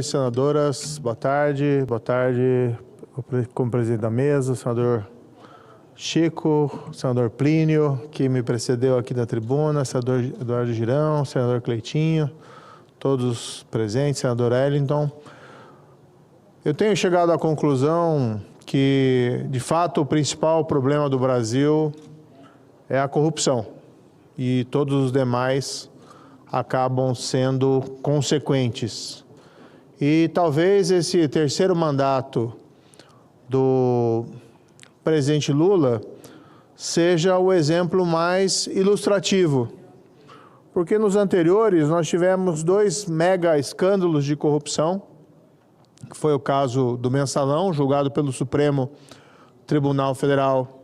Senadoras, boa tarde, como presidente da mesa, senador Chico, senador Plínio, que me precedeu aqui na tribuna, senador Eduardo Girão, senador Cleitinho, todos presentes, senador Wellington. Eu tenho chegado à conclusão que, de fato, o principal problema do Brasil é a corrupção e todos os demais acabam sendo consequentes. E talvez esse terceiro mandato do presidente Lula seja o exemplo mais ilustrativo, porque nos anteriores nós tivemos 2 mega escândalos de corrupção, que foi o caso do Mensalão, julgado pelo Supremo Tribunal Federal,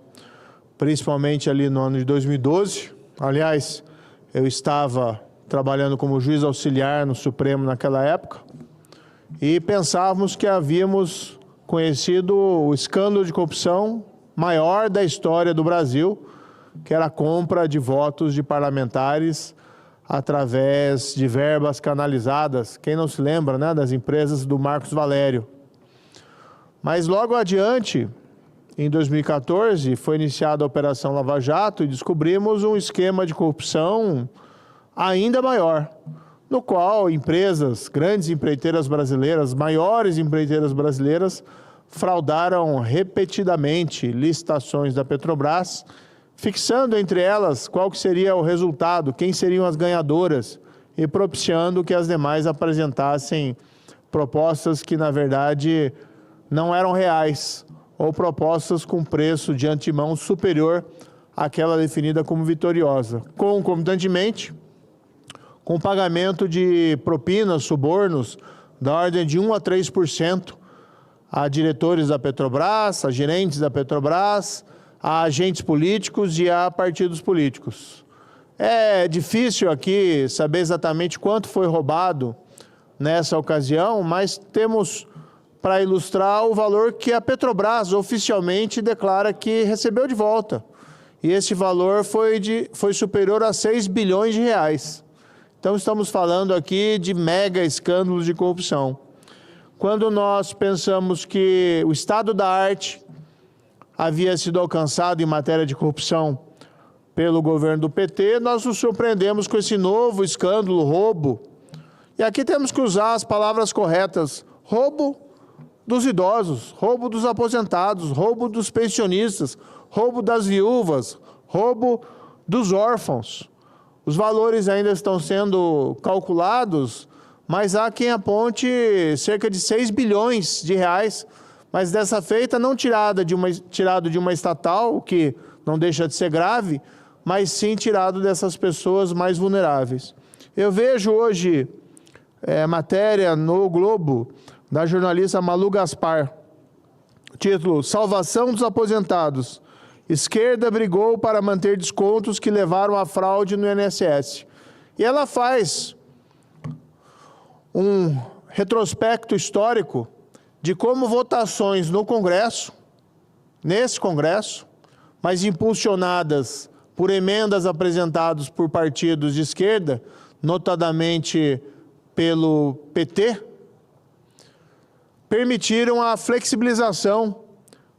principalmente ali no ano de 2012. Aliás, eu estava trabalhando como juiz auxiliar no Supremo naquela época, e pensávamos que havíamos conhecido o escândalo de corrupção maior da história do Brasil, que era a compra de votos de parlamentares através de verbas canalizadas, quem não se lembra, né, das empresas do Marcos Valério. Mas logo adiante, em 2014, foi iniciada a Operação Lava Jato e descobrimos um esquema de corrupção ainda maior, no qual empresas, grandes empreiteiras brasileiras, maiores empreiteiras brasileiras, fraudaram repetidamente licitações da Petrobras, fixando entre elas qual que seria o resultado, quem seriam as ganhadoras, e propiciando que as demais apresentassem propostas que, na verdade, não eram reais, ou propostas com preço de antemão superior àquela definida como vitoriosa. Concomitantemente, com pagamento de propinas, subornos, da ordem de 1 a 3% a diretores da Petrobras, a gerentes da Petrobras, a agentes políticos e a partidos políticos. É difícil aqui saber exatamente quanto foi roubado nessa ocasião, mas temos para ilustrar o valor que a Petrobras oficialmente declara que recebeu de volta. E esse valor foi superior a 6 bilhões de reais. Então, estamos falando aqui de mega escândalos de corrupção. Quando nós pensamos que o estado da arte havia sido alcançado em matéria de corrupção pelo governo do PT, nós nos surpreendemos com esse novo escândalo, roubo. E aqui temos que usar as palavras corretas: roubo dos idosos, roubo dos aposentados, roubo dos pensionistas, roubo das viúvas, roubo dos órfãos. Os valores ainda estão sendo calculados, mas há quem aponte cerca de 6 bilhões de reais, mas dessa feita não tirado de uma estatal, o que não deixa de ser grave, mas sim tirado dessas pessoas mais vulneráveis. Eu vejo hoje matéria no Globo da jornalista Malu Gaspar, título: Salvação dos aposentados. Esquerda brigou para manter descontos que levaram à fraude no INSS. E ela faz um retrospecto histórico de como votações no Congresso, nesse Congresso, mas impulsionadas por emendas apresentadas por partidos de esquerda, notadamente pelo PT, permitiram a flexibilização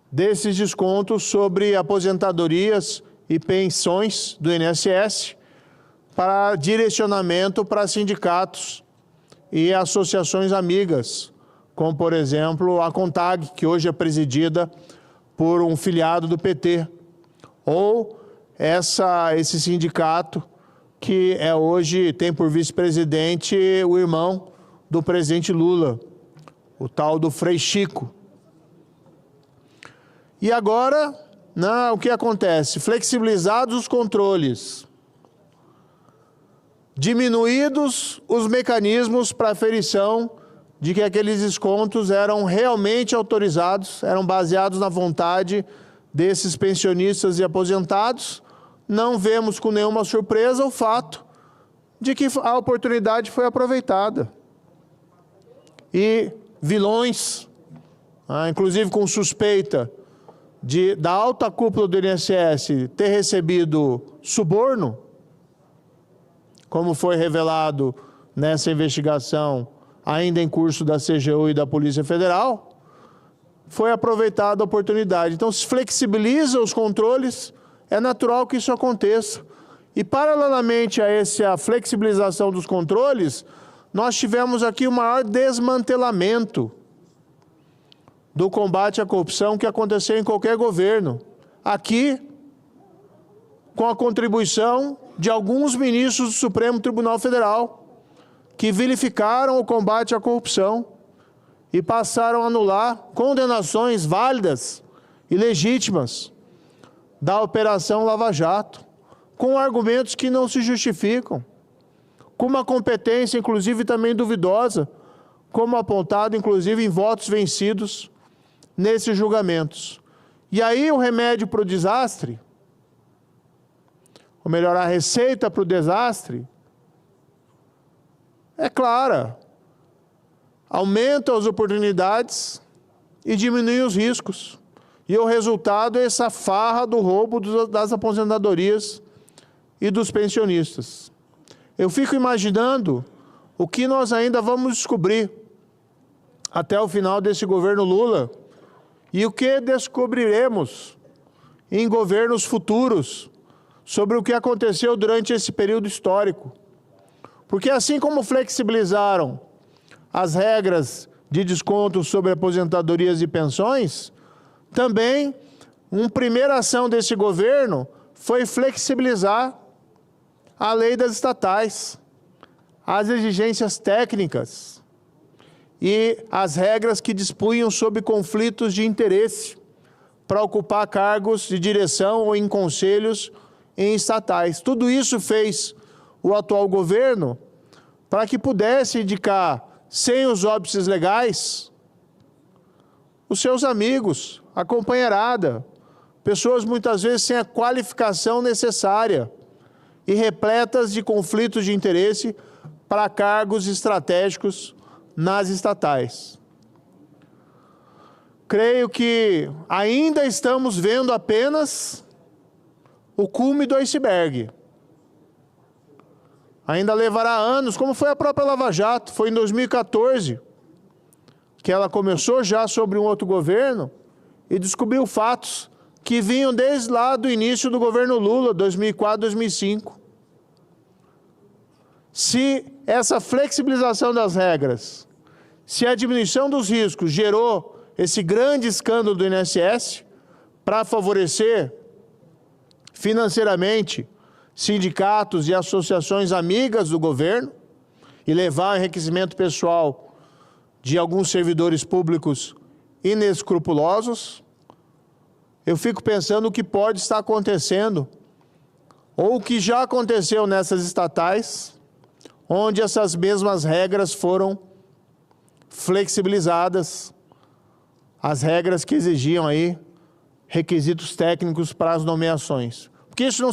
desses descontos sobre aposentadorias e pensões do INSS para direcionamento para sindicatos e associações amigas, como, por exemplo, a CONTAG, que hoje é presidida por um filiado do PT, ou esse sindicato que hoje tem por vice-presidente o irmão do presidente Lula, o tal do Frei Chico. E agora, o que acontece? Flexibilizados os controles, diminuídos os mecanismos para aferição de que aqueles descontos eram realmente autorizados, eram baseados na vontade desses pensionistas e aposentados, não vemos com nenhuma surpresa o fato de que a oportunidade foi aproveitada. E vilões, inclusive com suspeita da alta cúpula do INSS ter recebido suborno, como foi revelado nessa investigação ainda em curso da CGU e da Polícia Federal, foi aproveitada a oportunidade. Então, se flexibiliza os controles, é natural que isso aconteça. E, paralelamente a essa flexibilização dos controles, nós tivemos aqui o maior desmantelamento do combate à corrupção que aconteceu em qualquer governo. Aqui, com a contribuição de alguns ministros do Supremo Tribunal Federal, que vilificaram o combate à corrupção e passaram a anular condenações válidas e legítimas da Operação Lava Jato, com argumentos que não se justificam, com uma competência, inclusive, também duvidosa, como apontado, inclusive, em votos vencidos nesses julgamentos. E aí o remédio para o desastre, ou melhor, a receita para o desastre, é clara. Aumenta as oportunidades e diminui os riscos. E o resultado é essa farra do roubo das aposentadorias e dos pensionistas. Eu fico imaginando o que nós ainda vamos descobrir até o final desse governo Lula e o que descobriremos em governos futuros sobre o que aconteceu durante esse período histórico. Porque assim como flexibilizaram as regras de desconto sobre aposentadorias e pensões, também uma primeira ação desse governo foi flexibilizar a lei das estatais, as exigências técnicas e as regras que dispunham sobre conflitos de interesse para ocupar cargos de direção ou em conselhos em estatais. Tudo isso fez o atual governo para que pudesse indicar, sem os óbices legais, os seus amigos, a companheirada, pessoas muitas vezes sem a qualificação necessária e repletas de conflitos de interesse para cargos estratégicos nas estatais. Creio que ainda estamos vendo apenas o cume do iceberg. Ainda levará anos, como foi a própria Lava Jato, foi em 2014, que ela começou já sobre um outro governo e descobriu fatos que vinham desde lá do início do governo Lula, 2004, 2005. Se essa flexibilização das regras, se a diminuição dos riscos gerou esse grande escândalo do INSS para favorecer financeiramente sindicatos e associações amigas do governo e levar ao enriquecimento pessoal de alguns servidores públicos inescrupulosos, eu fico pensando o que pode estar acontecendo, ou o que já aconteceu nessas estatais, onde essas mesmas regras foram flexibilizadas, as regras que exigiam aí requisitos técnicos para as nomeações. Porque isso não